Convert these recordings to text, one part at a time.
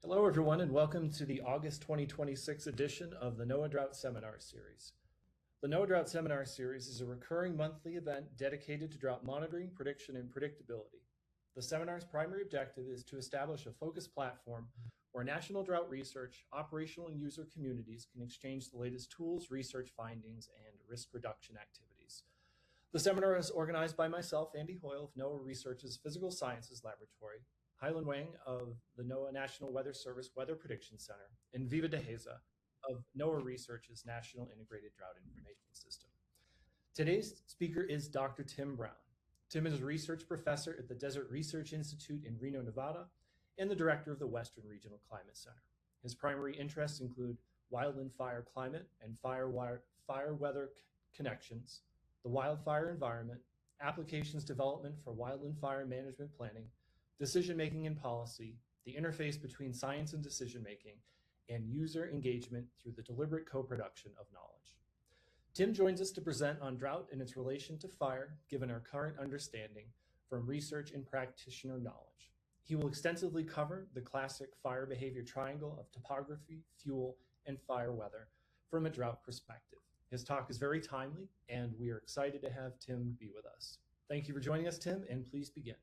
Hello, everyone, and welcome to the August 2026 edition of the NOAA Drought Seminar Series. The NOAA Drought Seminar Series is a recurring monthly event dedicated to drought monitoring, prediction, and predictability. The seminar's primary objective is to establish a focused platform where national drought research, operational and user communities can exchange the latest tools, research findings, and risk reduction activities. The seminar is organized by myself, Andy Hoyle of NOAA Research's Physical Sciences Laboratory, Hylan Wang of the NOAA National Weather Service Weather Prediction Center, and Viva DeHeza of NOAA Research's National Integrated Drought Information System. Today's speaker is Dr. Tim Brown. Tim is a research professor at the Desert Research Institute in Reno, Nevada, and the director of the Western Regional Climate Center. His primary interests include wildfire climate and fire weather connections, the wildfire environment, applications development for wildfire management planning, decision-making and policy, the interface between science and decision-making, and user engagement through the deliberate co-production of knowledge. Tim joins us to present on drought and its relation to fire, given our current understanding from research and practitioner knowledge. He will extensively cover the classic fire behavior triangle of topography, fuel, and fire weather from a drought perspective. His talk is very timely, and we are excited to have Tim be with us. Thank you for joining us, Tim, and please begin.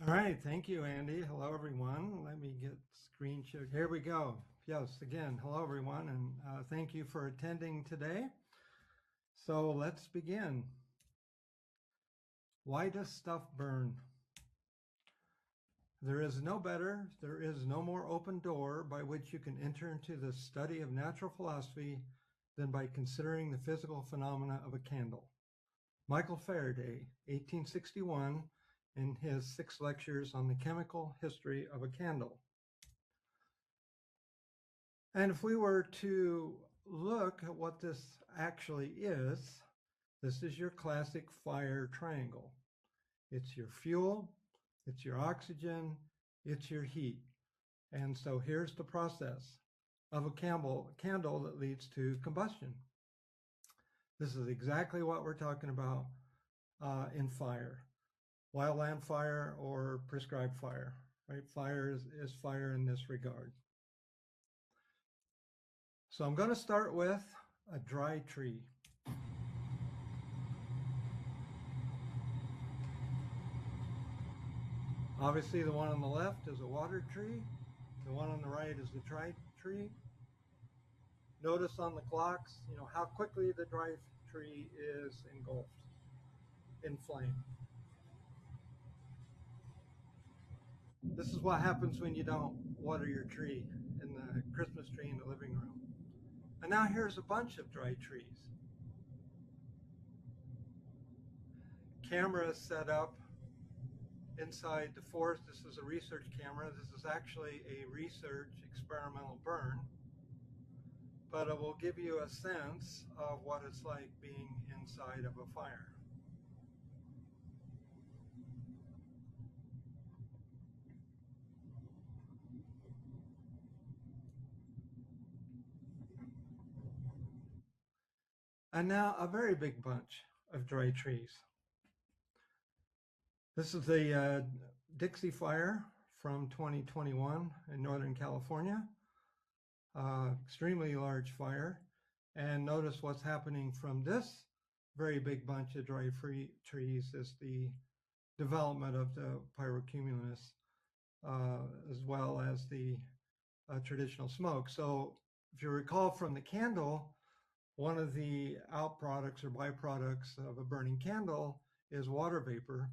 All right, thank you, Andy. Hello, everyone. Let me get screen shared. Here we go. Yes, again, hello, everyone, and thank you for attending today. So let's begin. Why does stuff burn? There is no more open door by which you can enter into the study of natural philosophy than by considering the physical phenomena of a candle. Michael Faraday, 1861, in his 6 lectures on the chemical history of a candle. And if we were to look at what this actually is, this is your classic fire triangle. It's your fuel, it's your oxygen, it's your heat. And so here's the process of a candle that leads to combustion. This is exactly what we're talking about in fire. Wildland fire or prescribed fire, right? Fire is fire in this regard. So I'm going to start with a dry tree. Obviously, the one on the left is a water tree. The one on the right is the dry tree. Notice on the clocks, how quickly the dry tree is engulfed in flame. This is what happens when you don't water your tree in the Christmas tree in the living room. And now here's a bunch of dry trees. Camera is set up inside the forest. This is a research camera. This is actually a research experimental burn, but it will give you a sense of what it's like being inside of a fire. And now a very big bunch of dry trees. This is the Dixie Fire from 2021 in Northern California. Extremely large fire. And notice what's happening from this very big bunch of dry trees is the development of the pyrocumulus as well as the traditional smoke. So if you recall from the candle, one of the outproducts or byproducts of a burning candle is water vapor.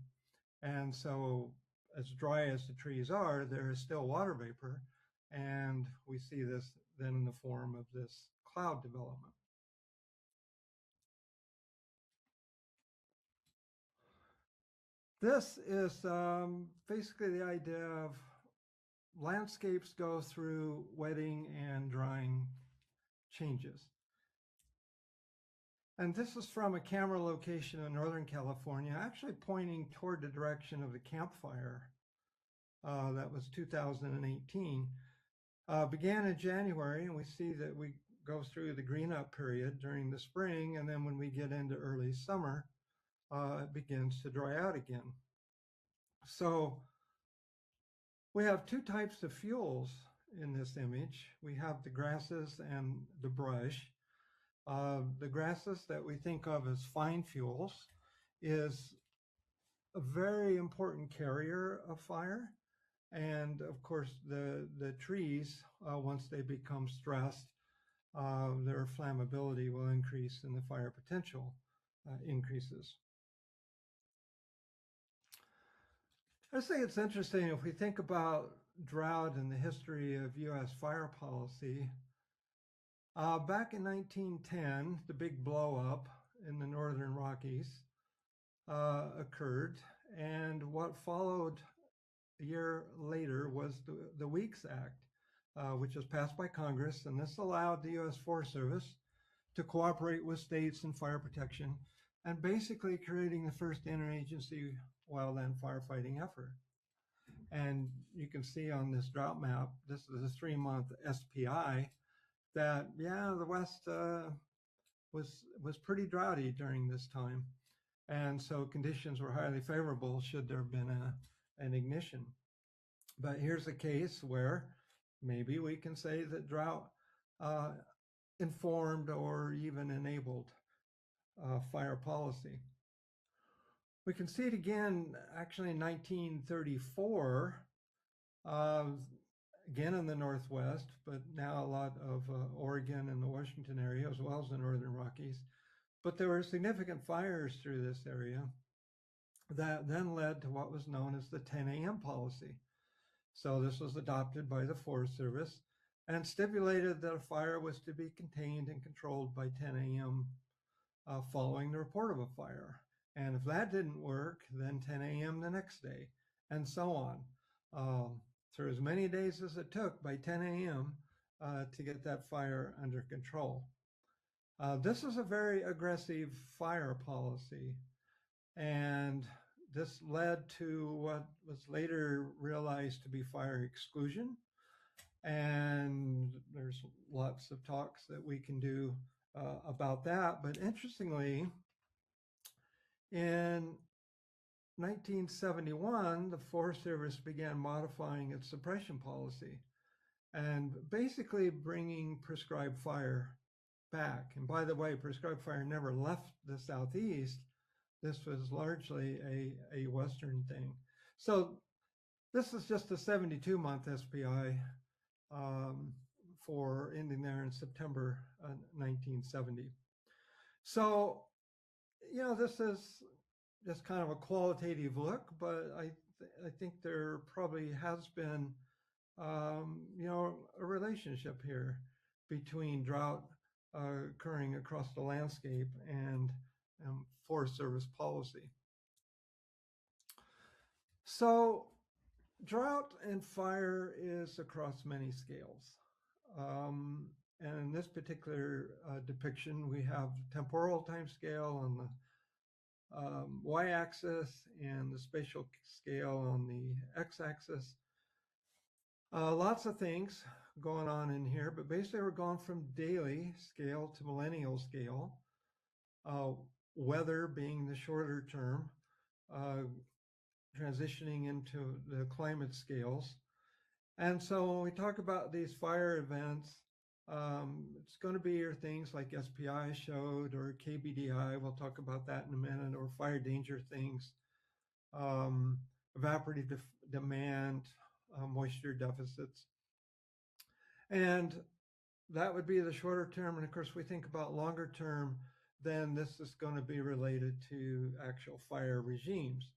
And so as dry as the trees are, there is still water vapor. And we see this then in the form of this cloud development. This is basically the idea of landscapes go through wetting and drying changes. And this is from a camera location in Northern California, actually pointing toward the direction of the campfire. That was 2018. Began in January, and we see that we go through the green up period during the spring, and then when we get into early summer, it begins to dry out again. So we have 2 types of fuels in this image. We have the grasses and the brush. The grasses that we think of as fine fuels is a very important carrier of fire. And of course, the trees, once they become stressed, their flammability will increase and the fire potential increases. I think it's interesting if we think about drought and the history of U.S. fire policy. Back in 1910, the big blow up in the northern Rockies occurred, and what followed a year later was the Weeks Act, which was passed by Congress, and this allowed the U.S. Forest Service to cooperate with states in fire protection, and basically creating the first interagency wildland firefighting effort. And you can see on this drought map, this is a 3-month SPI, that the West was pretty droughty during this time, and so conditions were highly favorable should there have been an ignition. But here's a case where maybe we can say that drought informed or even enabled fire policy. We can see it again actually in 1934, again in the Northwest, but now a lot of Oregon and the Washington area, as well as the Northern Rockies. But there were significant fires through this area that then led to what was known as the 10 a.m. policy. So this was adopted by the Forest Service and stipulated that a fire was to be contained and controlled by 10 a.m. Following the report of a fire. And if that didn't work, then 10 a.m. the next day, and so on. For as many days as it took by 10 a.m. To get that fire under control. This is a very aggressive fire policy, and this led to what was later realized to be fire exclusion. And there's lots of talks that we can do about that. But interestingly, in 1971, the Forest Service began modifying its suppression policy and basically bringing prescribed fire back. And by the way, prescribed fire never left the Southeast. This was largely a Western thing. So this is just a 72-month SPI for ending there in September 1970. So, this is just kind of a qualitative look, but I think there probably has been, a relationship here between drought occurring across the landscape and Forest Service policy. So drought and fire is across many scales. And in this particular depiction, we have temporal time scale on the y-axis and the spatial scale on the x-axis. Lots of things going on in here, but basically we're going from daily scale to millennial scale, weather being the shorter term, transitioning into the climate scales. And so when we talk about these fire events, it's going to be your things like SPI showed or KBDI, we'll talk about that in a minute, or fire danger things, evaporative demand, moisture deficits. And that would be the shorter term. And of course, we think about longer term, then this is going to be related to actual fire regimes.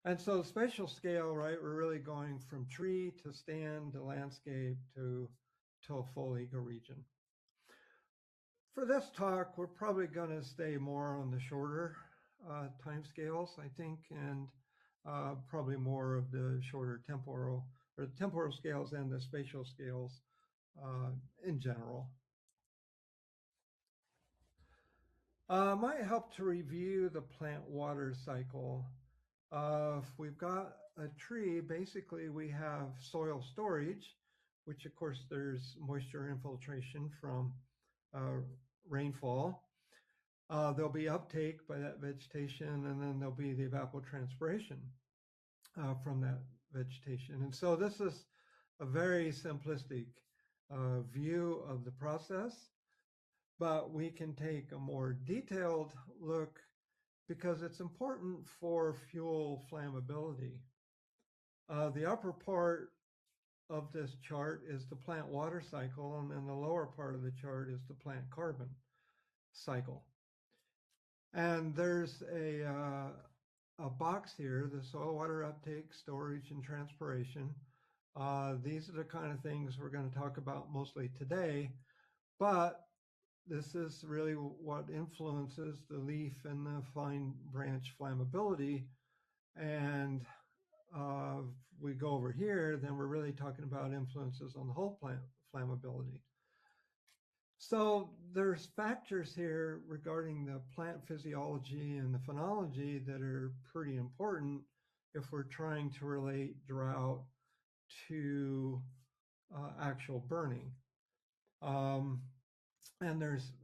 And so spatial scale, right, we're really going from tree to stand to landscape to a full ecoregion. For this talk, we're probably going to stay more on the shorter time scales, I think, and probably more of the shorter temporal scales and the spatial scales in general. Might help to review the plant water cycle. If we've got a tree, basically we have soil storage, which of course there's moisture infiltration from rainfall. There'll be uptake by that vegetation, and then there'll be the evapotranspiration from that vegetation. And so this is a very simplistic view of the process, but we can take a more detailed look because it's important for fuel flammability. The upper part of this chart is the plant water cycle, and then the lower part of the chart is the plant carbon cycle. And there's a box here, the soil water uptake, storage, and transpiration. These are the kind of things we're going to talk about mostly today, but this is really what influences the leaf and the fine branch flammability. And if we go over here, then we're really talking about influences on the whole plant flammability. So there's factors here regarding the plant physiology and the phenology that are pretty important if we're trying to relate drought to actual burning. And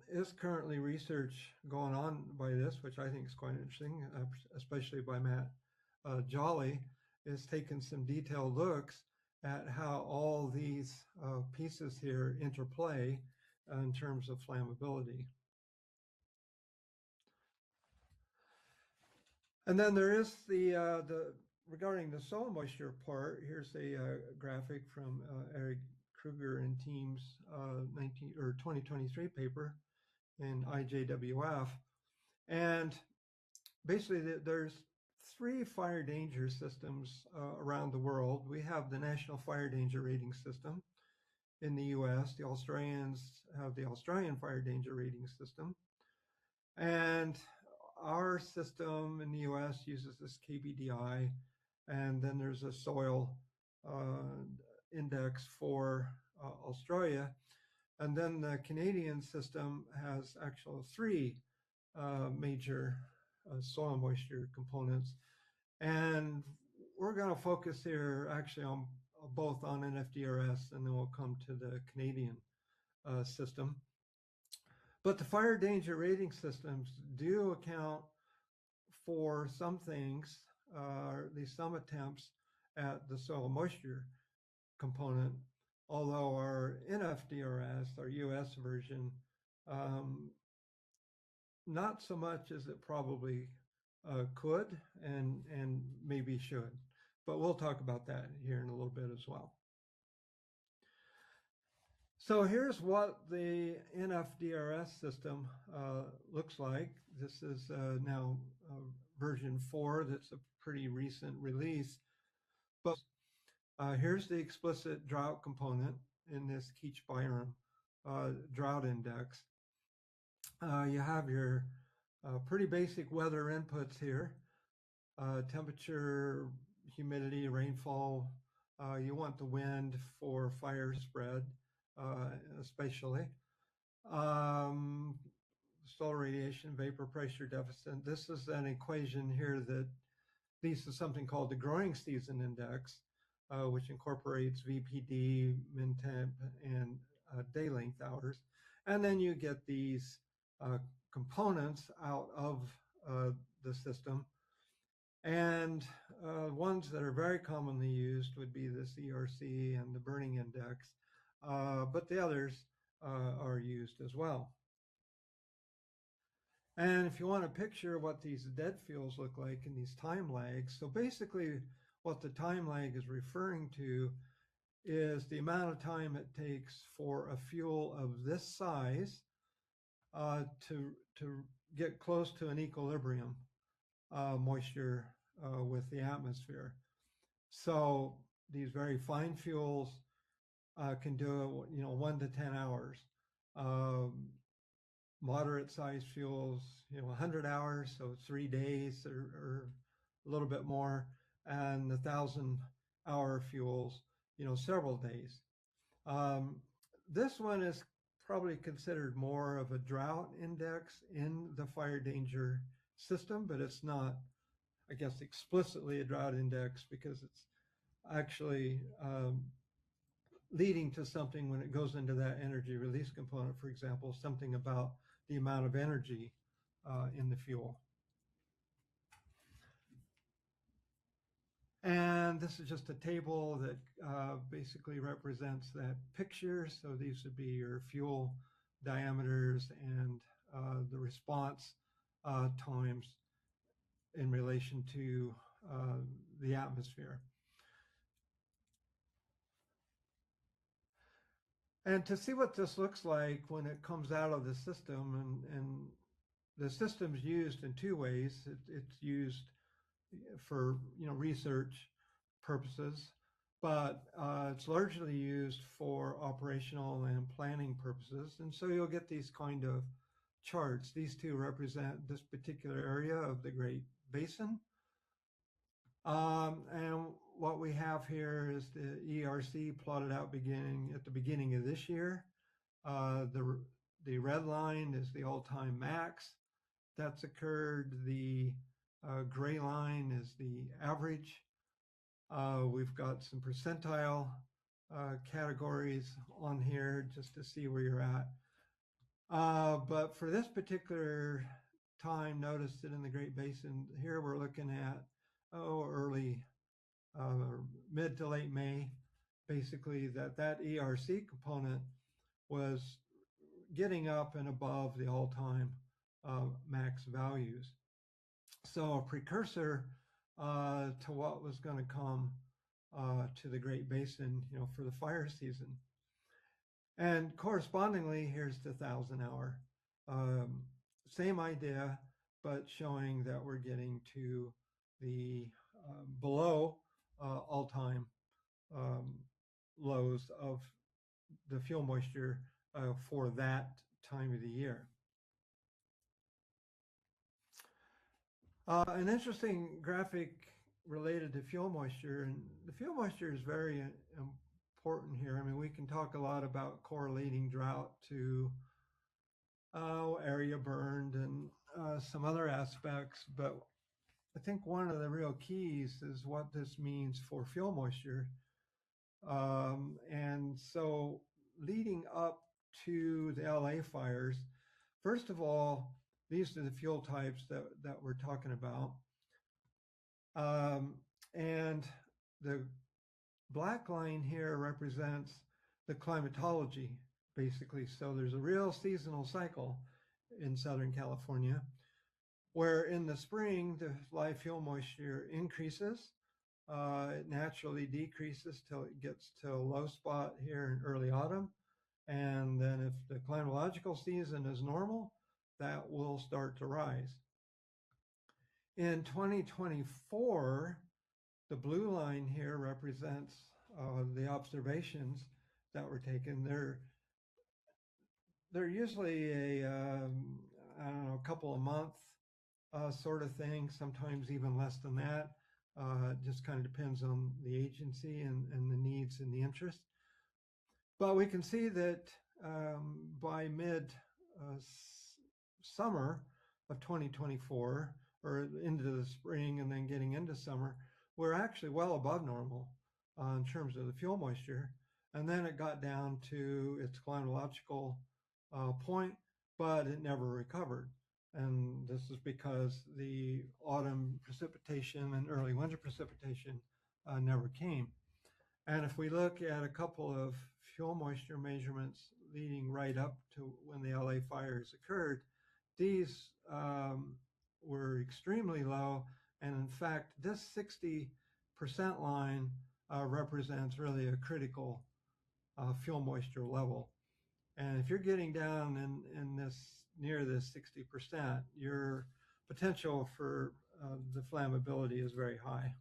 is currently research going on by this, which I think is quite interesting, especially by Matt Jolly, is taking some detailed looks at how all these pieces here interplay in terms of flammability. And then there is the regarding the soil moisture part. Here's a graphic from Eric Kruger and team's 2023 paper in IJWF, and basically there's 3 fire danger systems around the world. We have the National Fire Danger Rating System in the US. The Australians have the Australian Fire Danger Rating System. And our system in the US uses this KBDI. And then there's a soil index for Australia. And then the Canadian system has actually 3 major soil moisture components. And we're going to focus here actually on both on NFDRS, and then we'll come to the Canadian system. But the fire danger rating systems do account for some things, or at least some attempts at the soil moisture component, although our NFDRS, our US version, not so much as it probably could and maybe should. But we'll talk about that here in a little bit as well. So here's what the NFDRS system looks like. This is now version 4. That's a pretty recent release. But here's the explicit drought component in this Keach Byram drought index. You have your pretty basic weather inputs here. Temperature, humidity, rainfall. You want the wind for fire spread, especially. Solar radiation, vapor pressure deficit. This is an equation here that leads to something called the growing season index, which incorporates VPD, min temp, and day length hours. And then you get these components out of the system. And ones that are very commonly used would be this ERC and the burning index, but the others are used as well. And if you want to picture what these dead fuels look like in these time lags, so basically what the time lag is referring to is the amount of time it takes for a fuel of this size to get close to an equilibrium moisture with the atmosphere. So these very fine fuels can do it, 1 to 10 hours. Moderate sized fuels, 100 hours, so 3 days or a little bit more, and the 1,000-hour fuels, several days. This one is probably considered more of a drought index in the fire danger system, but it's not, I guess, explicitly a drought index because it's actually leading to something when it goes into that energy release component, for example, something about the amount of energy in the fuel. And this is just a table that basically represents that picture. So these would be your fuel diameters and the response times in relation to the atmosphere. And to see what this looks like when it comes out of the system, and the system's used in two ways. It's used for research purposes, but it's largely used for operational and planning purposes. And so you'll get these kind of charts. These two represent this particular area of the Great Basin. And what we have here is the ERC plotted out at the beginning of this year. The red line is the all-time max that's occurred. The gray line is the average. We've got some percentile categories on here just to see where you're at. But for this particular time, notice that in the Great Basin, here we're looking at early, mid to late May, basically that ERC component was getting up and above the all-time max values. So a precursor to what was going to come to the Great Basin, for the fire season. And correspondingly, here's the 1,000-hour. Same idea, but showing that we're getting to the below all-time lows of the fuel moisture for that time of the year. An interesting graphic related to fuel moisture, and the fuel moisture is very important here. I mean, we can talk a lot about correlating drought to area burned and some other aspects, but I think one of the real keys is what this means for fuel moisture. And so leading up to the LA fires, first of all, these are the fuel types that we're talking about. And the black line here represents the climatology, basically. So there's a real seasonal cycle in Southern California, where in the spring, the live fuel moisture increases. It naturally decreases till it gets to a low spot here in early autumn. And then if the climatological season is normal, that will start to rise. In 2024, the blue line here represents the observations that were taken. They're usually a couple of months sort of thing, sometimes even less than that. It just kind of depends on the agency and the needs and the interest. But we can see that by mid summer of 2024, or into the spring and then getting into summer, we're actually well above normal in terms of the fuel moisture. And then it got down to its climatological point, but it never recovered. And this is because the autumn precipitation and early winter precipitation never came. And if we look at a couple of fuel moisture measurements leading right up to when the LA fires occurred, these were extremely low. And in fact, this 60% line represents really a critical fuel moisture level. And if you're getting down in this near this 60%, your potential for the flammability is very high.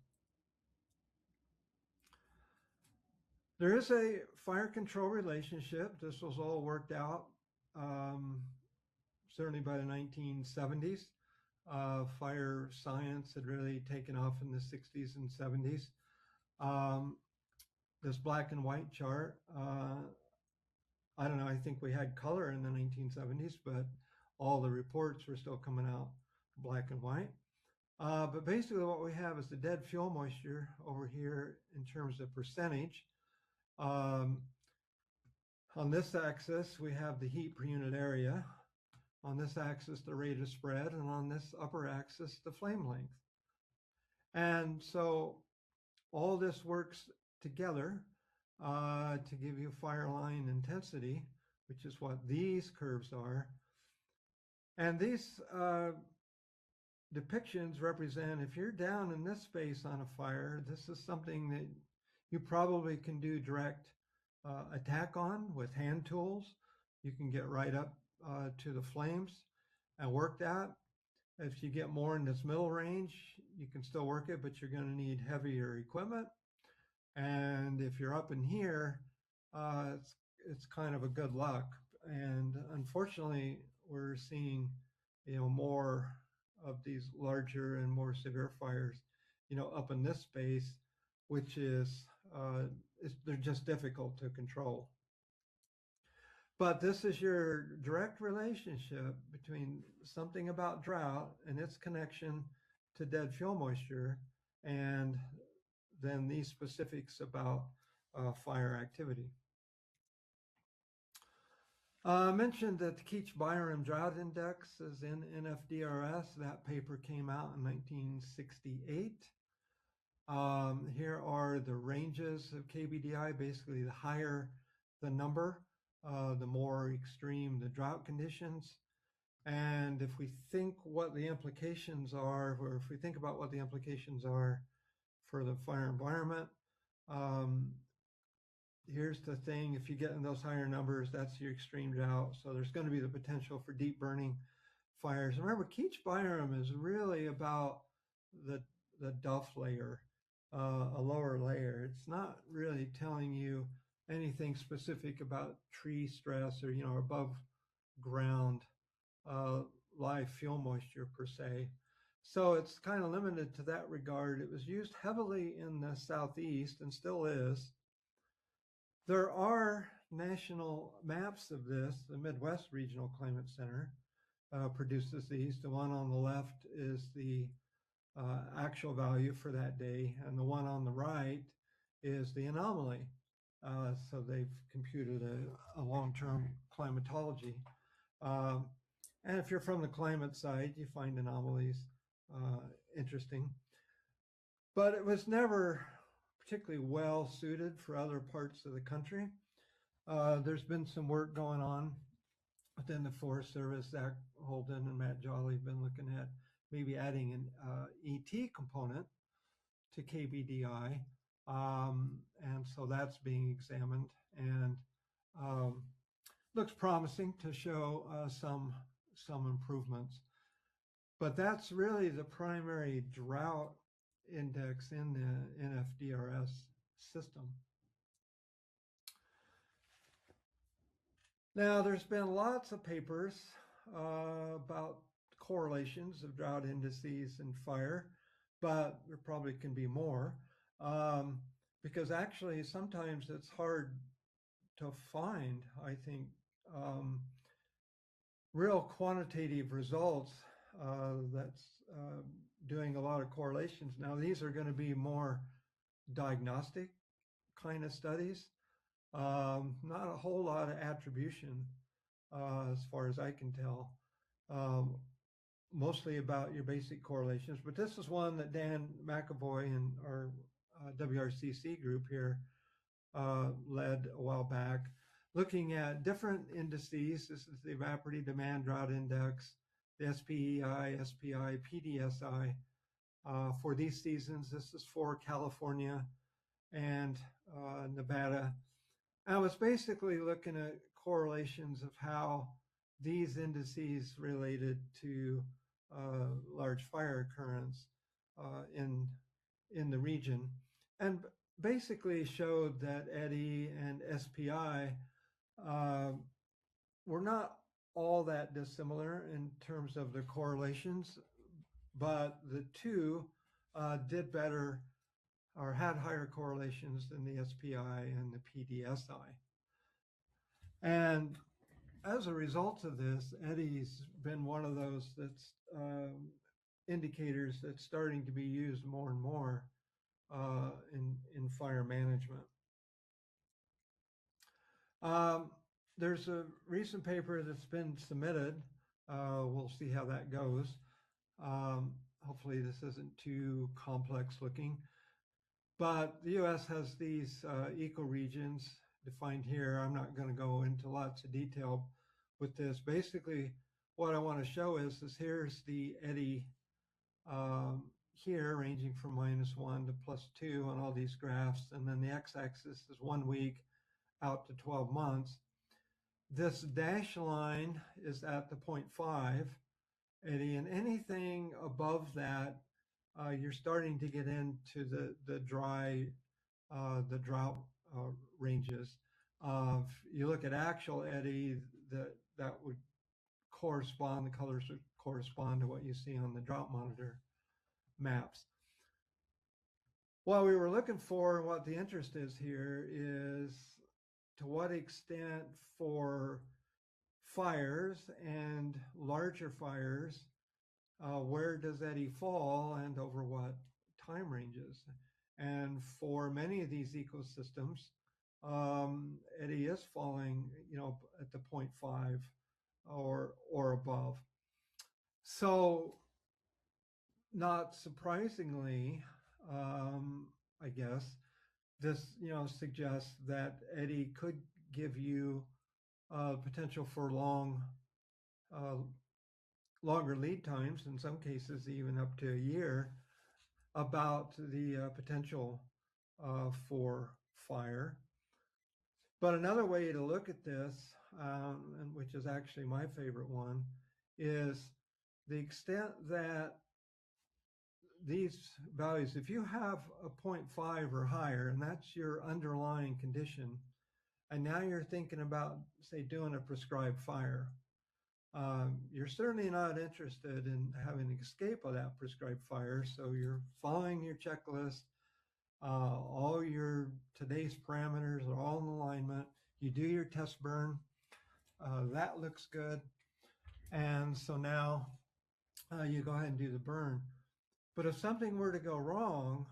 There is a fire control relationship. This was all worked out certainly by the 1970s. Fire science had really taken off in the 60s and 70s. This black and white chart, I don't know, I think we had color in the 1970s, but all the reports were still coming out black and white. But basically what we have is the dead fuel moisture over here in terms of percentage. On this axis, we have the heat per unit area. On this axis, the rate of spread, and on this upper axis, the flame length. And so all this works together to give you fire line intensity, which is what these curves are. And these depictions represent, if you're down in this space on a fire, this is something that you probably can do direct attack on with hand tools. You can get right up to the flames and work that. If you get more in this middle range, you can still work it, but you're going to need heavier equipment. And if you're up in here, it's kind of a good luck. And unfortunately, we're seeing, more of these larger and more severe fires, up in this space, which is they're just difficult to control. But this is your direct relationship between something about drought and its connection to dead fuel moisture, and then these specifics about fire activity. I mentioned that the Keach-Byram Drought Index is in NFDRS. That paper came out in 1968. Here are the ranges of KBDI. Basically, the higher the number, the more extreme the drought conditions. And if we think what the implications are, or if we think about what the implications are for the fire environment, here's the thing: if you get in those higher numbers, that's your extreme drought. So there's going to be the potential for deep burning fires. Remember, Keach-Byram is really about the duff layer, a lower layer. It's not really telling you anything specific about tree stress or above ground live fuel moisture per se. So it's kind of limited to that regard. It was used heavily in the Southeast and still is. There are national maps of this. The Midwest Regional Climate Center produces these. The one on the left is the actual value for that day, and the one on the right is the anomaly. So they've computed a long-term climatology. And if you're from the climate side, you find anomalies interesting. But it was never particularly well suited for other parts of the country. There's been some work going on within the Forest Service. Zach Holden and Matt Jolly have been looking at maybe adding an ET component to KBDI. And so that's being examined, and looks promising to show some improvements. But that's really the primary drought index in the NFDRS system. Now, there's been lots of papers about correlations of drought indices and fire, but there probably can be more because actually sometimes it's hard to find, I think, real quantitative results that's doing a lot of correlations. Now, these are going to be more diagnostic kind of studies. Not a whole lot of attribution as far as I can tell. Mostly about your basic correlations, but this is one that Dan McAvoy and our WRCC group here led a while back, looking at different indices. This is the Evaporative Demand Drought Index, the SPEI, SPI, PDSI for these seasons. This is for California and Nevada. I was basically looking at correlations of how these indices related to large fire occurrence in the region, and basically showed that EDI and SPI were not all that dissimilar in terms of their correlations, but the two did better or had higher correlations than the SPI and the PDSI. And as a result of this, EDI's been one of those that's indicators that's starting to be used more and more in fire management. There's a recent paper that's been submitted. We'll see how that goes. Hopefully this isn't too complex looking. But the U.S. has these ecoregions defined here. I'm not going to go into lots of detail with this. Basically, what I want to show is here's the eddy um, here, ranging from -1 to +2 on all these graphs, and then the x-axis is 1 week out to 12 months. This dashed line is at the 0.5 eddy, and anything above that, you're starting to get into the drought ranges. If you look at actual eddy, that would correspond, the colors would correspond to what you see on the drought monitor maps. What we were looking for and what the interest is here is to what extent for fires and larger fires, where does eddy fall and over what time ranges? And for many of these ecosystems, eddy is falling, at the 0.5 or above. So, not surprisingly, I guess this suggests that eddy could give you potential for longer lead times, in some cases even up to a year, about the potential for fire. But another way to look at this, and which is actually my favorite one, is the extent that these values, if you have a 0.5 or higher, and that's your underlying condition, and now you're thinking about, say, doing a prescribed fire, you're certainly not interested in having an escape of that prescribed fire, so you're following your checklist. All your today's parameters are all in alignment. You do your test burn. That looks good. And so now you go ahead and do the burn. But if something were to go wrong,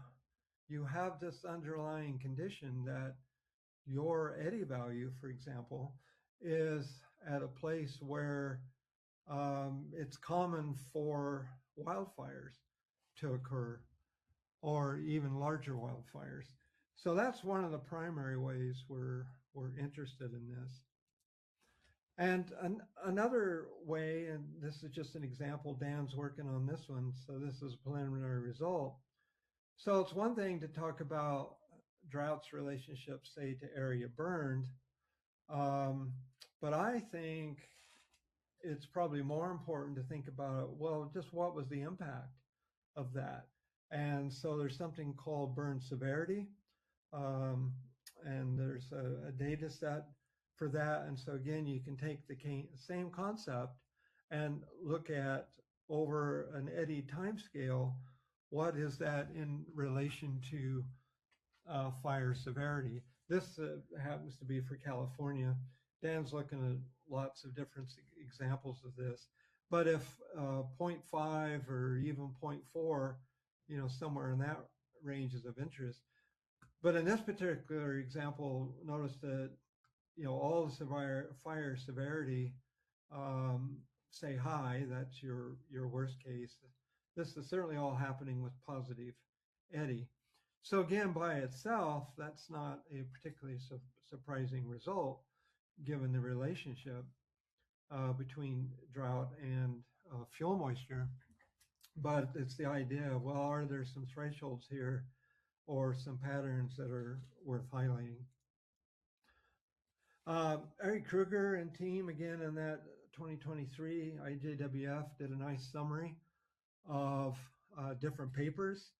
you have this underlying condition that your eddy value, for example, is at a place where it's common for wildfires to occur, or even larger wildfires. So that's one of the primary ways we're interested in this. And another way, and this is just an example, Dan's working on this one, so this is a preliminary result. So it's one thing to talk about drought's relationship, say, to area burned, but I think it's probably more important to think about, well, just what was the impact of that? And so there's something called burn severity, and there's a data set for that. And so again, you can take the same concept and look at over an eddy timescale, what is that in relation to fire severity? This happens to be for California. Dan's looking at lots of different examples of this. But if 0.5 or even 0.4, somewhere in that range is of interest. But in this particular example, notice that, all the fire severity, say high, that's your worst case. This is certainly all happening with positive eddy. So again, by itself, that's not a particularly surprising result, given the relationship between drought and fuel moisture. But it's the idea of, well, are there some thresholds here or some patterns that are worth highlighting? Eric Kruger and team, again, in that 2023 IJWF, did a nice summary of different papers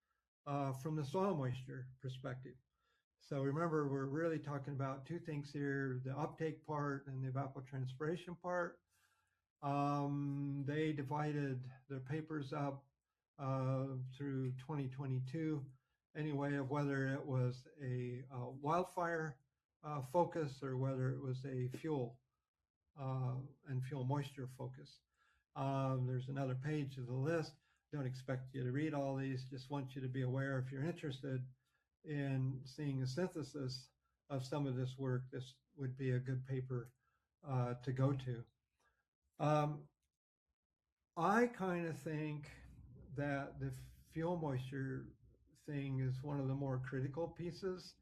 from the soil moisture perspective. So remember, we're really talking about two things here, the uptake part and the evapotranspiration part. They divided their papers up through 2022 anyway, of whether it was a wildfire focus or whether it was a fuel and fuel moisture focus. There's another page of the list. Don't expect you to read all these, just want you to be aware, if you're interested in seeing a synthesis of some of this work, this would be a good paper to go to. I kind of think that the fuel moisture thing is one of the more critical pieces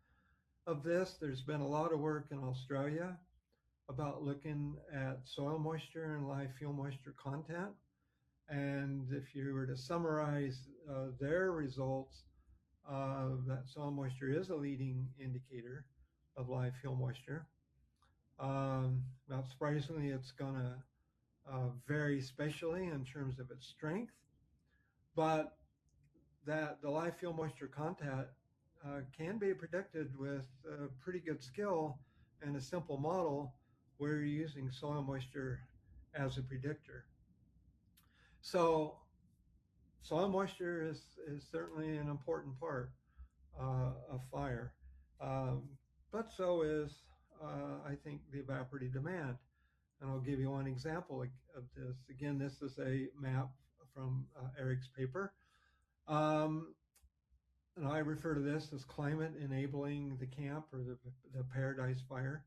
of this. There's been a lot of work in Australia about looking at soil moisture and live fuel moisture content. And if you were to summarize their results, that soil moisture is a leading indicator of live fuel moisture. Not surprisingly, it's going to vary spatially in terms of its strength, but that the live fuel moisture content can be predicted with pretty good skill and a simple model where you're using soil moisture as a predictor. So soil moisture is certainly an important part of fire, but so is, I think, the evaporative demand. And I'll give you one example of this. Again, this is a map from Eric's paper. And I refer to this as climate enabling the camp, or the Paradise Fire,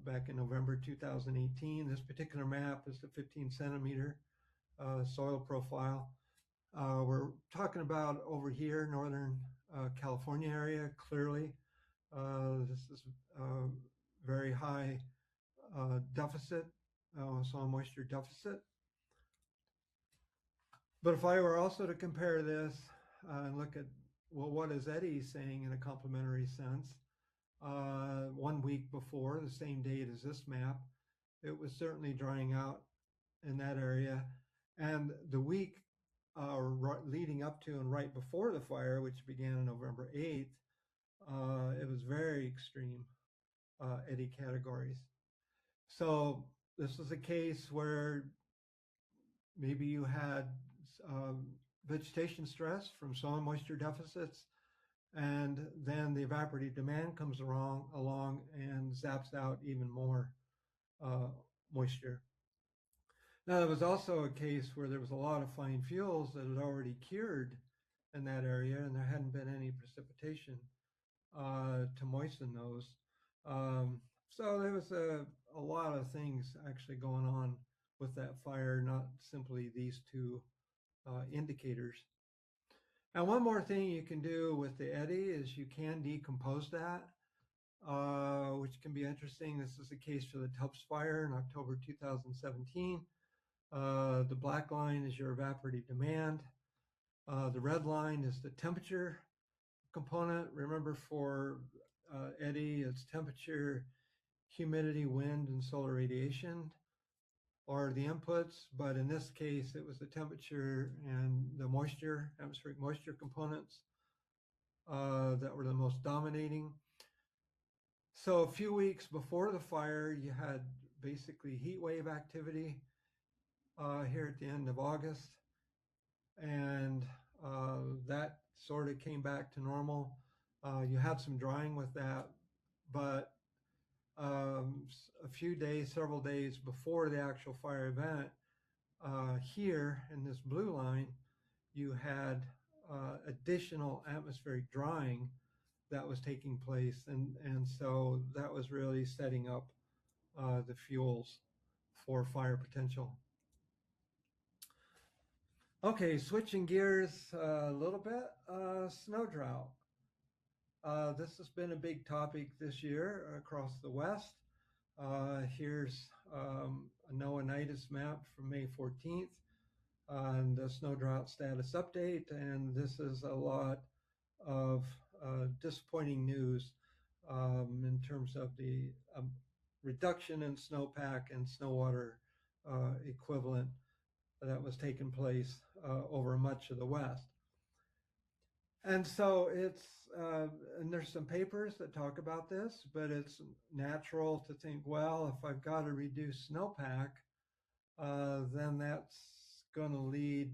back in November 2018. This particular map is the 15 centimeter soil profile. We're talking about over here, Northern California area, clearly. This is very high deficit, soil moisture deficit. But if I were also to compare this and look at, well, what is Eddie saying in a complementary sense? 1 week before, the same date as this map, it was certainly drying out in that area. And the week leading up to and right before the fire, which began on November 8th, it was very extreme Eddie categories. So this was a case where maybe you had vegetation stress from soil moisture deficits, and then the evaporative demand comes along and zaps out even more moisture. Now, there was also a case where there was a lot of fine fuels that had already cured in that area, and there hadn't been any precipitation to moisten those. So there was a lot of things actually going on with that fire, not simply these two indicators. And one more thing you can do with the eddy is you can decompose that, which can be interesting. This is the case for the Tubbs fire in October 2017. The black line is your evaporative demand. The red line is the temperature component. Remember, for eddy, it's temperature, humidity, wind, and solar radiation are the inputs, but in this case, it was the temperature and the moisture, atmospheric moisture components that were the most dominating. So a few weeks before the fire, you had basically heat wave activity here at the end of August, and that sort of came back to normal. You had some drying with that, but a few days, several days before the actual fire event, here in this blue line, you had additional atmospheric drying that was taking place, and so that was really setting up the fuels for fire potential. Okay, switching gears a little bit, snow drought. This has been a big topic this year across the West. Here's a NOAA map from May 14th on the snow drought status update, and this is a lot of disappointing news in terms of the reduction in snowpack and snow water equivalent that was taking place over much of the West. And so it's, and there's some papers that talk about this, but it's natural to think, well, if I've got to reduce snowpack, then that's going to lead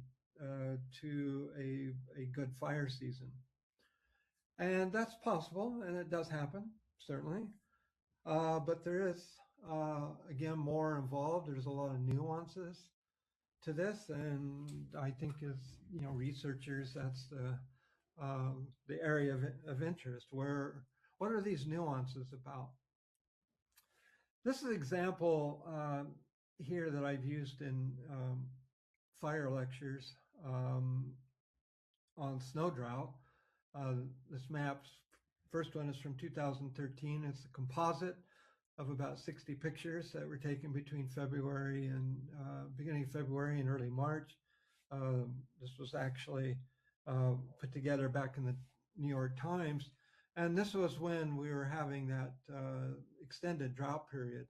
to a good fire season. And that's possible, and it does happen, certainly. But there is, again, more involved. There's a lot of nuances to this, and I think as researchers, that's the area of interest. What are these nuances about? This is an example here that I've used in fire lectures on snow drought. This map's first one is from 2013. It's a composite of about 60 pictures that were taken between February and beginning of February and early March. This was actually put together back in the New York Times. And this was when we were having that extended drought period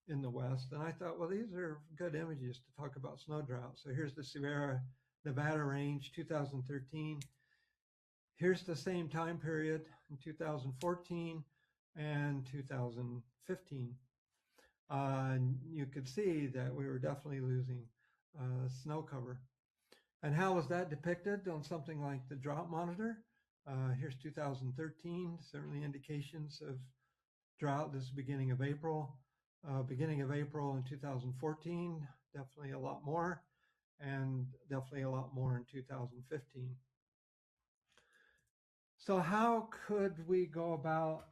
in the West. And I thought, well, these are good images to talk about snow drought. So here's the Sierra Nevada range, 2013. Here's the same time period in 2014 and 2015. And you could see that we were definitely losing snow cover. And how was that depicted on something like the drought monitor? Here's 2013, certainly indications of drought. This is beginning of April. Beginning of April in 2014, definitely a lot more, and definitely a lot more in 2015. So how could we go about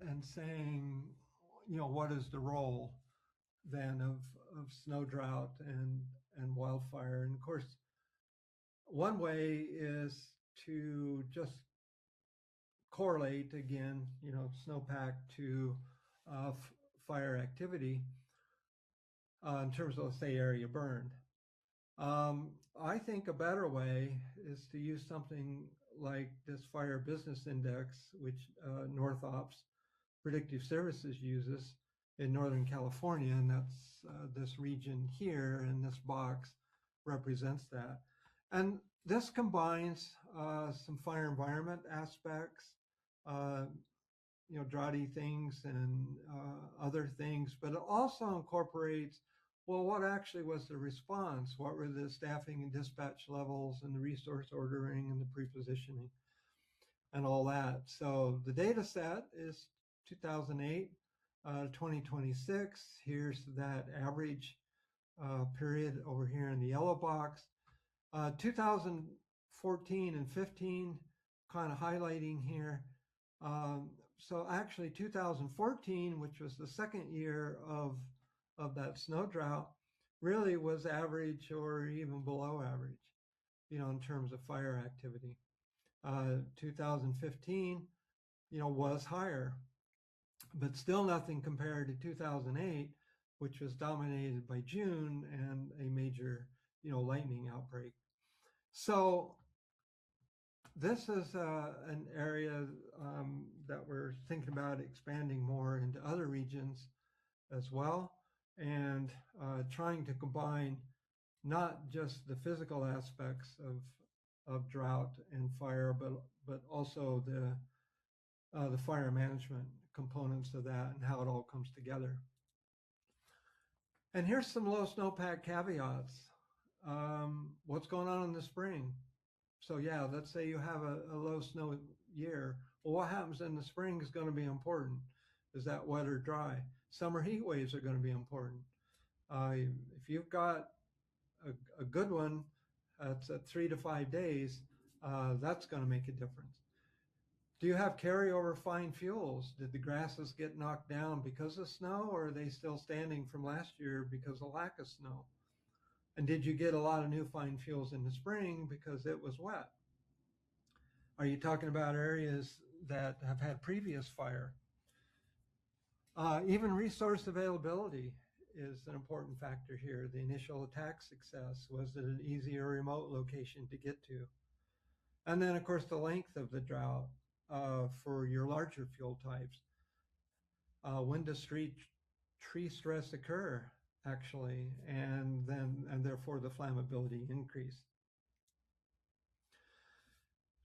and saying, what is the role then of snow drought and wildfire? And of course, one way is to just correlate again, snowpack to fire activity in terms of, say, area burned. I think a better way is to use something like this Fire Business Index, which NorthOps Predictive Services uses in Northern California, and that's this region here, and this box represents that. And this combines some fire environment aspects, droughty things and other things, but it also incorporates, well, what actually was the response? What were the staffing and dispatch levels and the resource ordering and the prepositioning and all that? So the data set is 2008 to 2026. Here's that average period over here in the yellow box. 2014 and 15 kind of highlighting here. So actually 2014, which was the second year of that snow drought, really was average or even below average, in terms of fire activity. 2015, was higher, but still nothing compared to 2008, which was dominated by June and a major, lightning outbreak. So this is an area that we're thinking about expanding more into other regions as well, and trying to combine not just the physical aspects of drought and fire, but also the fire management components of that and how it all comes together. And here's some low snowpack caveats. What's going on in the spring? So yeah, let's say you have a low snow year. Well, what happens in the spring is going to be important. Is that wet or dry? Summer heat waves are going to be important. If you've got a good one, that's at 3 to 5 days, that's going to make a difference. Do you have carryover fine fuels? Did the grasses get knocked down because of snow, or are they still standing from last year because of lack of snow? And did you get a lot of new fine fuels in the spring because it was wet? Are you talking about areas that have had previous fire? Even resource availability is an important factor here. The initial attack success, was it an easy or remote location to get to? And then, of course, the length of the drought for your larger fuel types. When does tree stress occur, actually, and therefore the flammability increase?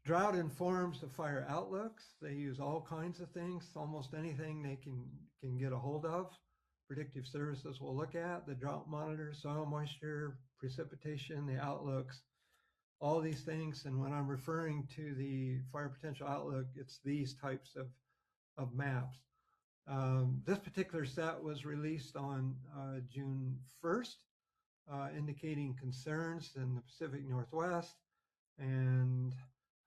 Drought informs the fire outlooks. They use all kinds of things, almost anything they can get a hold of. Predictive Services will look at the drought monitor, soil moisture, precipitation, the outlooks, all these things. And when I'm referring to the fire potential outlook, it's these types of maps. This particular set was released on June 1st, indicating concerns in the Pacific Northwest. And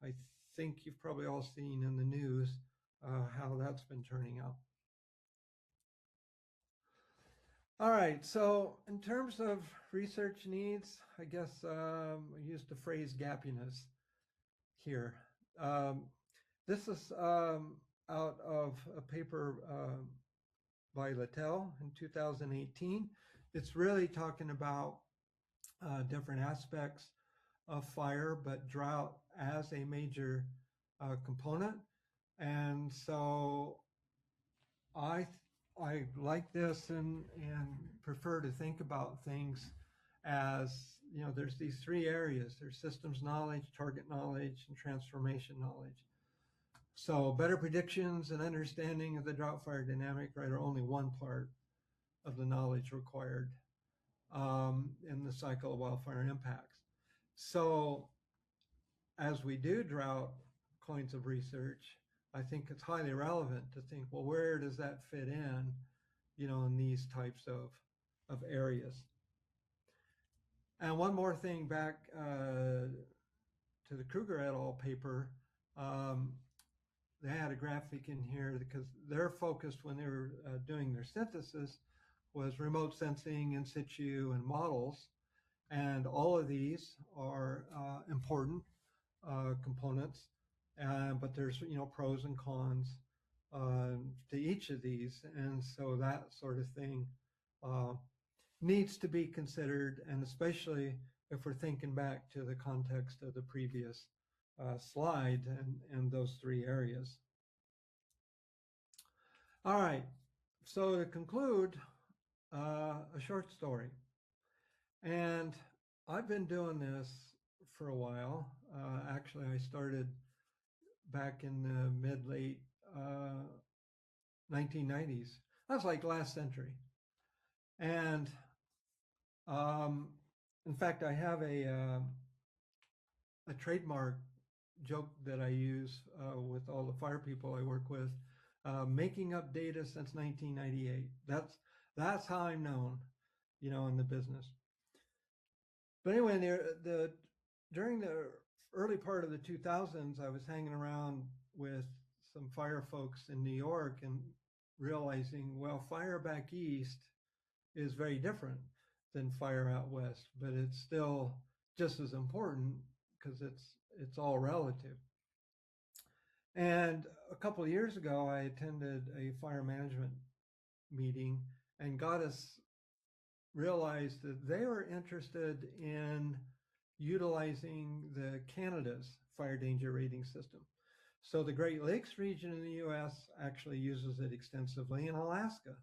I think you've probably all seen in the news how that's been turning out. All right, so in terms of research needs, I guess I used the phrase gappiness here. This is out of a paper by Littell in 2018. It's really talking about different aspects of fire, but drought as a major component. And so I I like this and prefer to think about things as, you know, there's these three areas. There's systems knowledge, target knowledge, and transformation knowledge. So better predictions and understanding of the drought fire dynamic, right, are only one part of the knowledge required in the cycle of wildfire impacts. So as we do drought kinds of research, I think it's highly relevant to think, well, where does that fit in, you know, in these types of areas? And one more thing back to the Kruger et al. Paper, they had a graphic in here because their focus when they were doing their synthesis was remote sensing, in situ, and models. And all of these are important components, but there's, you know, pros and cons to each of these, and so that sort of thing needs to be considered, and especially if we're thinking back to the context of the previous slide and those three areas. All right, so to conclude, a short story. And I've been doing this for a while. Actually, I started back in the mid-late 1990s. That's like last century. And in fact, I have a trademark joke that I use with all the fire people I work with, making up data since 1998. That's how I'm known, you know, in the business. But anyway, during the early part of the 2000s, I was hanging around with some fire folks in New York and realizing, well, fire back east is very different than fire out west, but it's still just as important because it's all relative. And a couple of years ago, I attended a fire management meeting and got us realized that they were interested in utilizing the Canada's fire danger rating system. So the Great Lakes region in the US actually uses it extensively, and Alaska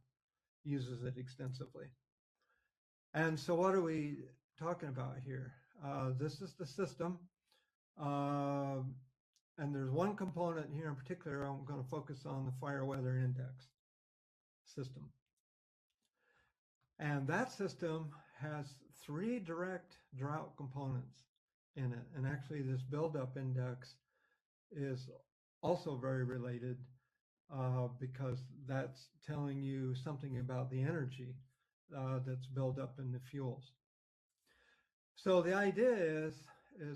uses it extensively. And so what are we talking about here? This is the system. And there's one component here in particular I'm going to focus on, the fire weather index system. And that system has three direct drought components in it. And actually this buildup index is also very related because that's telling you something about the energy that's built up in the fuels. So the idea is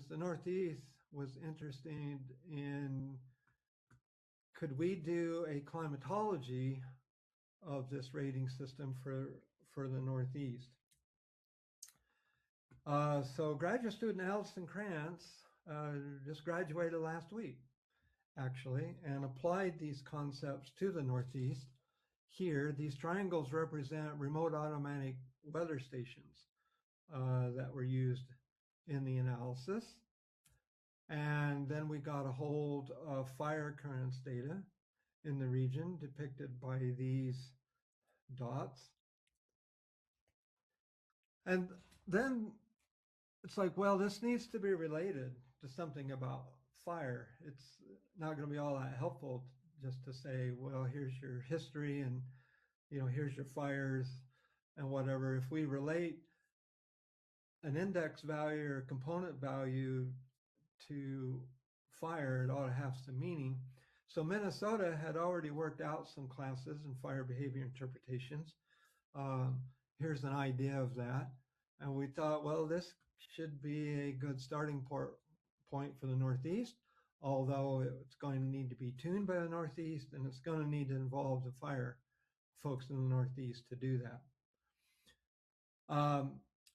the Northeast was interested in, could we do a climatology of this rating system for the Northeast? So graduate student Allison Krantz just graduated last week, actually, and applied these concepts to the Northeast. Here, these triangles represent remote automatic weather stations that were used in the analysis. And then we got a hold of fire occurrence data in the region depicted by these dots. And then it's like, well, this needs to be related to something about fire. It's not going to be all that helpful just to say, well, here's your history and, you know, here's your fires and whatever. If we relate an index value or component value to fire, it ought to have some meaning. So Minnesota had already worked out some classes in fire behavior interpretations. Here's an idea of that. And we thought, well, this should be a good starting point for the Northeast, although it's going to need to be tuned by the Northeast, and it's going to need to involve the fire folks in the Northeast to do that.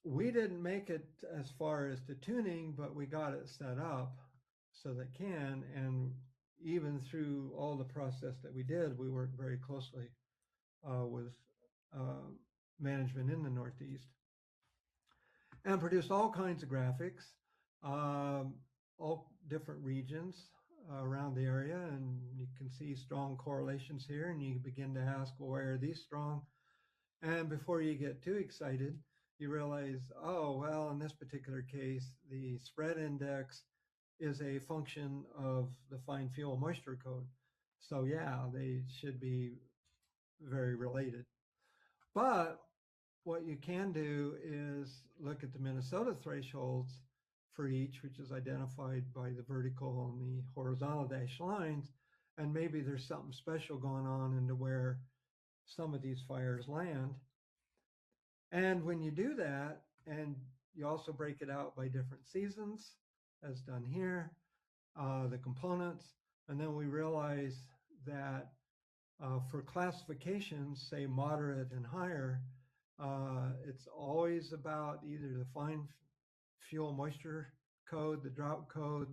We didn't make it as far as to tuning, but we got it set up so that can, and even through all the process that we did, we worked very closely with management in the Northeast and produced all kinds of graphics, all different regions around the area. And you can see strong correlations here, and you begin to ask, well, why are these strong? And before you get too excited, you realize, oh, well, in this particular case, the spread index is a function of the fine fuel moisture code. So yeah, they should be very related. But what you can do is look at the Minnesota thresholds for each, which is identified by the vertical and the horizontal dashed lines. And maybe there's something special going on into where some of these fires land. And when you do that, and you also break it out by different seasons, as done here, the components, and then we realize that for classifications, say moderate and higher, it's always about either the fine fuel moisture code, the drought code,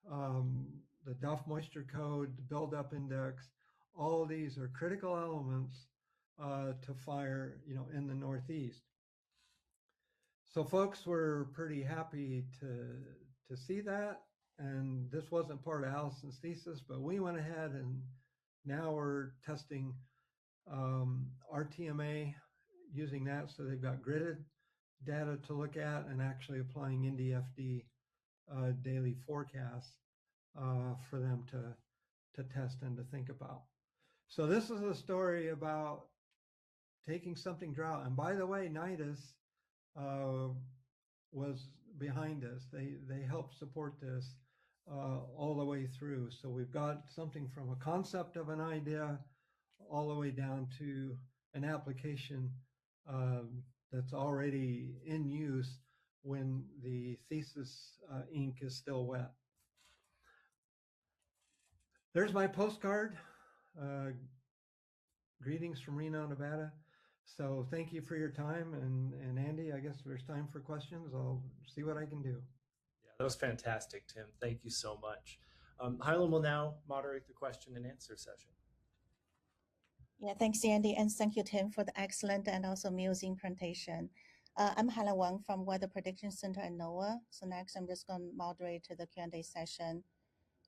the Duff moisture code, the buildup index. All of these are critical elements to fire, in the Northeast. So folks were pretty happy to see that. And this wasn't part of Allison's thesis, but we went ahead and now we're testing RTMA using that. So they've got gridded data to look at and actually applying NDFD daily forecasts for them to test and to think about. So this is a story about taking something drought. And by the way, NIDIS was behind us. They helped support this all the way through. So we've got something from a concept of an idea all the way down to an application that's already in use when the thesis ink is still wet. There's my postcard. Greetings from Reno, Nevada. So thank you for your time. And Andy, I guess if there's time for questions, I'll see what I can do. Yeah, that was fantastic, Tim. Thank you so much. Hylan will now moderate the question and answer session. Yeah, thanks, Andy, and thank you, Tim, for the excellent and also amusing presentation. I'm Helen Wang from Weather Prediction Center at NOAA. So next, I'm just going to moderate the Q&A session.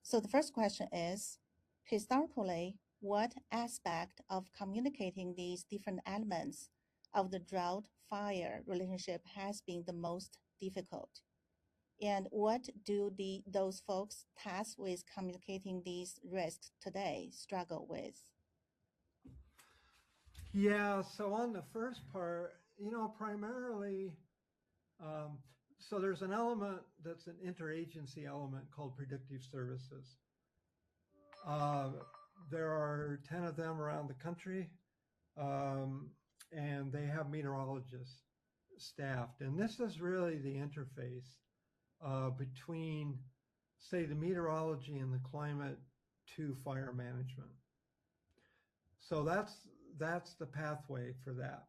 So the first question is, historically, what aspect of communicating these different elements of the drought-fire relationship has been the most difficult? And what do those folks tasked with communicating these risks today struggle with? Yeah, so on the first part, primarily, so there's an element that's an interagency element called predictive services. There are 10 of them around the country, and they have meteorologists staffed. And this is really the interface between, say, the meteorology and the climate to fire management. So that's the pathway for that.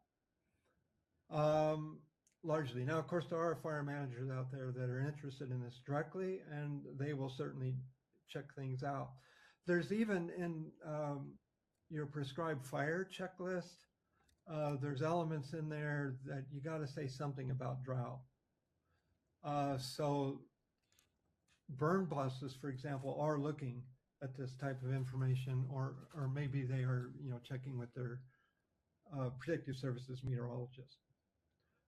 Largely. Now, of course, there are fire managers out there that are interested in this directly, and they will certainly check things out. There's even in your prescribed fire checklist, there's elements in there that you got to say something about drought. So burn bosses, for example, are looking at this type of information, or maybe they are, checking with their predictive services meteorologist.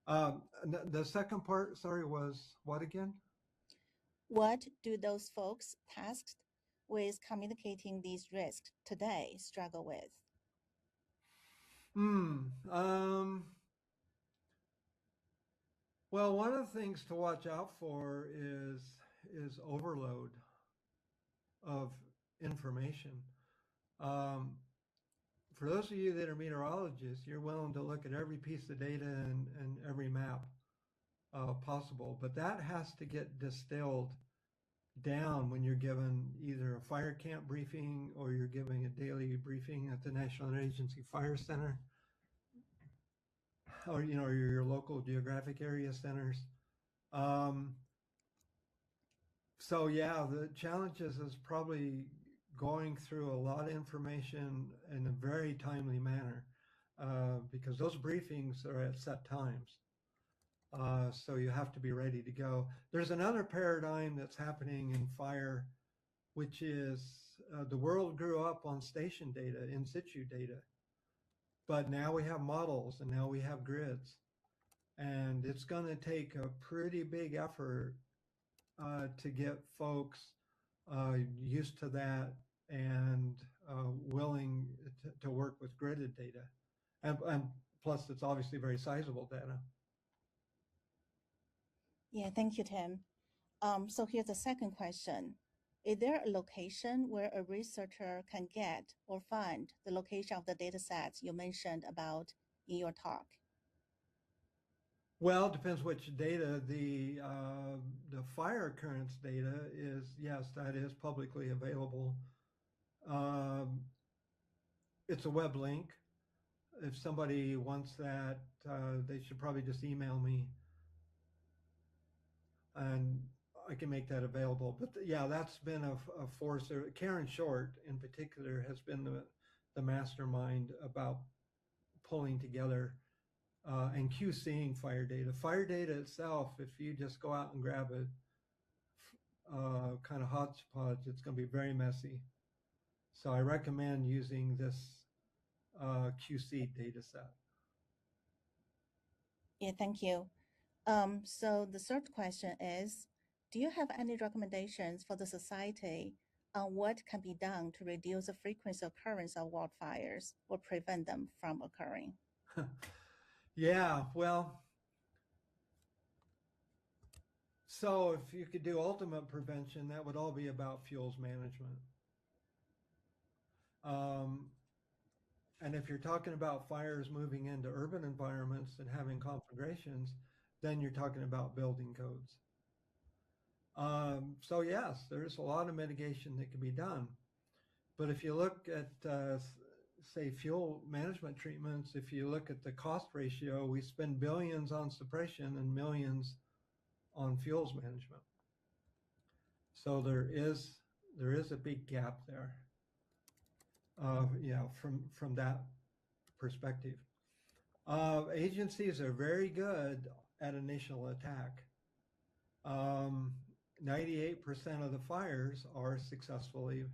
The second part, sorry, was what again? What do those folks tasked with communicating these risks today struggle with? Well, one of the things to watch out for is overload of information. For those of you that are meteorologists, you're willing to look at every piece of data and every map possible, but that has to get distilled down when you're given either a fire camp briefing or you're giving a daily briefing at the National Interagency Fire Center, or your local geographic area centers. So yeah, the challenges is probably going through a lot of information in a very timely manner because those briefings are at set times. So you have to be ready to go. There's another paradigm that's happening in fire, which is the world grew up on station data, in situ data. But now we have models and now we have grids. And it's going to take a pretty big effort to get folks used to that and willing to work with gridded data. And plus, it's obviously very sizable data. Yeah, thank you, Tim. So here's the second question. Is there a location where a researcher can get or find the location of the data sets you mentioned about in your talk? Well, it depends which data. The fire occurrence data is, yes, that is publicly available. It's a web link. If somebody wants that, they should probably just email me and I can make that available. But yeah, that's been a force. Karen Short in particular has been the mastermind about pulling together and QCing fire data. Fire data itself, if you just go out and grab it, kind of hodgepodge, it's going to be very messy. So I recommend using this QC data set. Yeah, thank you. So the third question is, do you have any recommendations for the society on what can be done to reduce the frequency occurrence of wildfires or prevent them from occurring? Yeah, well, so if you could do ultimate prevention, that would all be about fuels management. And if you're talking about fires moving into urban environments and having conflagrations, then you're talking about building codes. So yes, there's a lot of mitigation that can be done. But if you look at, say, fuel management treatments, if you look at the cost ratio, we spend billions on suppression and millions on fuels management. So there is a big gap there. Yeah, from that perspective. Agencies are very good at initial attack. 98% of the fires are successfully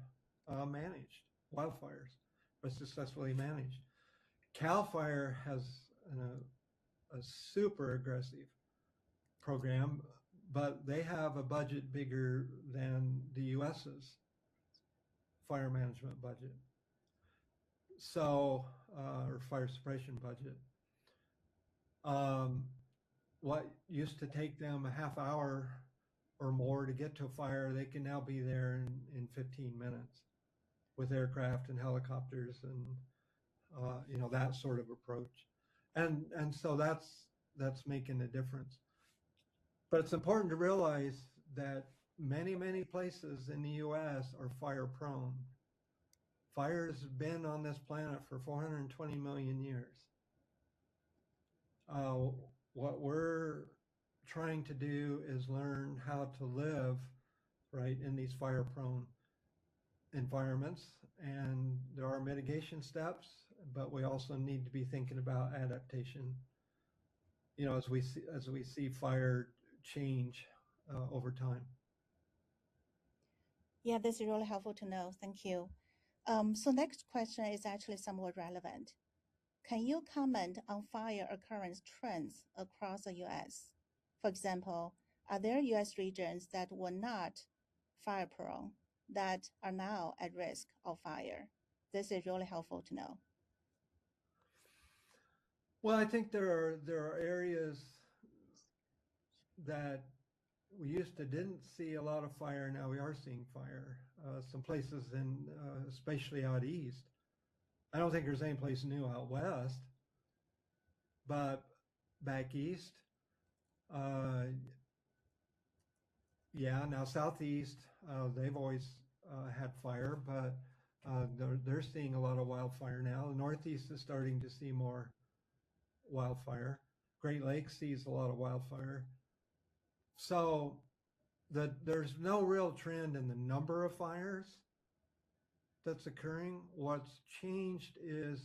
managed. Wildfires are successfully managed. CAL FIRE has a super aggressive program, but they have a budget bigger than the US's fire management budget. So, or fire suppression budget. What used to take them a half hour or more to get to a fire, they can now be there in 15 minutes with aircraft and helicopters and that sort of approach. And so that's making a difference. But it's important to realize that many places in the US are fire prone. Fire's been on this planet for 420 million years. What we're trying to do is learn how to live right in these fire prone environments, and there are mitigation steps, but we also need to be thinking about adaptation, as we see fire change over time. Yeah, this is really helpful to know. Thank you. So next question is actually somewhat relevant. Can you comment on fire occurrence trends across the US? For example, are there US regions that were not fire prone that are now at risk of fire? This is really helpful to know. Well, I think there are areas that we used to didn't see a lot of fire. Now we are seeing fire. Some places especially out east. I don't think there's any place new out west, but back east, yeah. Now southeast, they've always had fire, but they're seeing a lot of wildfire now. The northeast is starting to see more wildfire. Great Lakes sees a lot of wildfire. So there's no real trend in the number of fires, that's occurring. What's changed is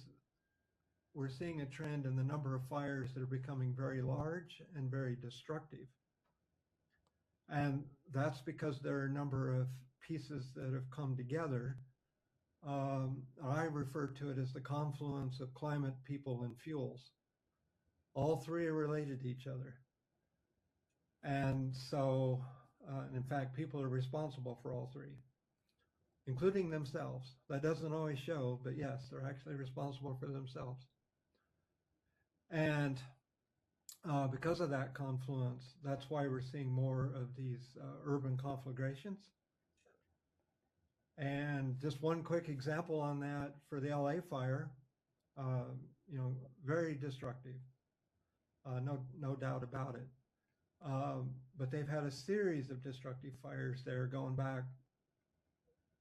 we're seeing a trend in the number of fires that are becoming very large and very destructive. And that's because there are a number of pieces that have come together. I refer to it as the confluence of climate, people, and fuels. All three are related to each other. And so, in fact, people are responsible for all three, including themselves. That doesn't always show, but yes, they're actually responsible for themselves. And because of that confluence, that's why we're seeing more of these urban conflagrations. And just one quick example on that for the LA fire, very destructive, no doubt about it. But they've had a series of destructive fires there going back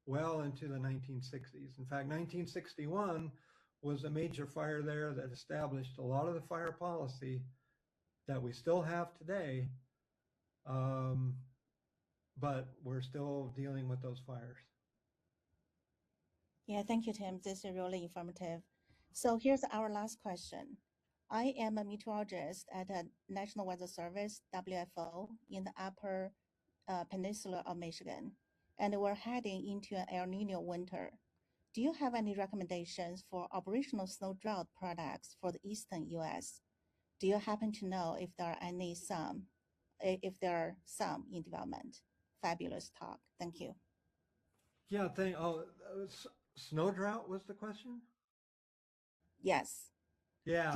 well into the 1960s. In fact, 1961 was a major fire there that established a lot of the fire policy that we still have today, but we're still dealing with those fires. Yeah, thank you, Tim. This is really informative. So here's our last question. I am a meteorologist at the National Weather Service, WFO, in the upper peninsula of Michigan, and we're heading into an El Nino winter. Do you have any recommendations for operational snow drought products for the eastern U.S.? Do you happen to know if there are some in development? Fabulous talk. Thank you. Yeah, snow drought was the question? Yes. Yeah.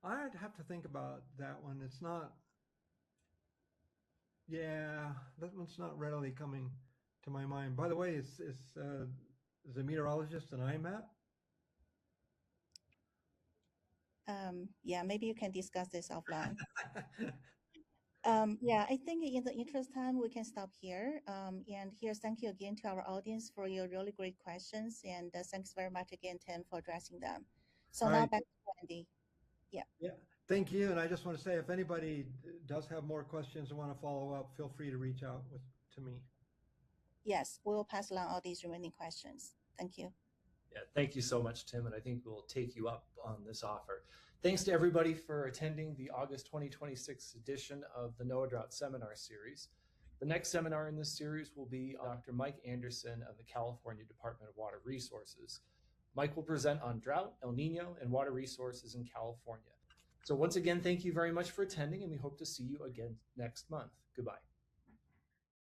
I'd have to think about that one. It's not, yeah, that one's not readily coming to my mind. By the way, is a meteorologist an IMAT? Yeah, maybe you can discuss this offline. Yeah, I think in the interest of time, we can stop here. And here's thank you again to our audience for your really great questions. And thanks very much again, Tim, for addressing them. So All now right. back to Wendy. Yeah. Yeah, thank you. And I just want to say, if anybody does have more questions and want to follow up, feel free to reach out to me. Yes, we will pass along all these remaining questions. Thank you. Yeah, thank you so much, Tim, and I think we'll take you up on this offer. Thanks to everybody for attending the August 2026 edition of the NOAA Drought Seminar Series. The next seminar in this series will be Dr. Mike Anderson of the California Department of Water Resources. Mike will present on drought, El Nino, and water resources in California. So once again, thank you very much for attending, and we hope to see you again next month. Goodbye.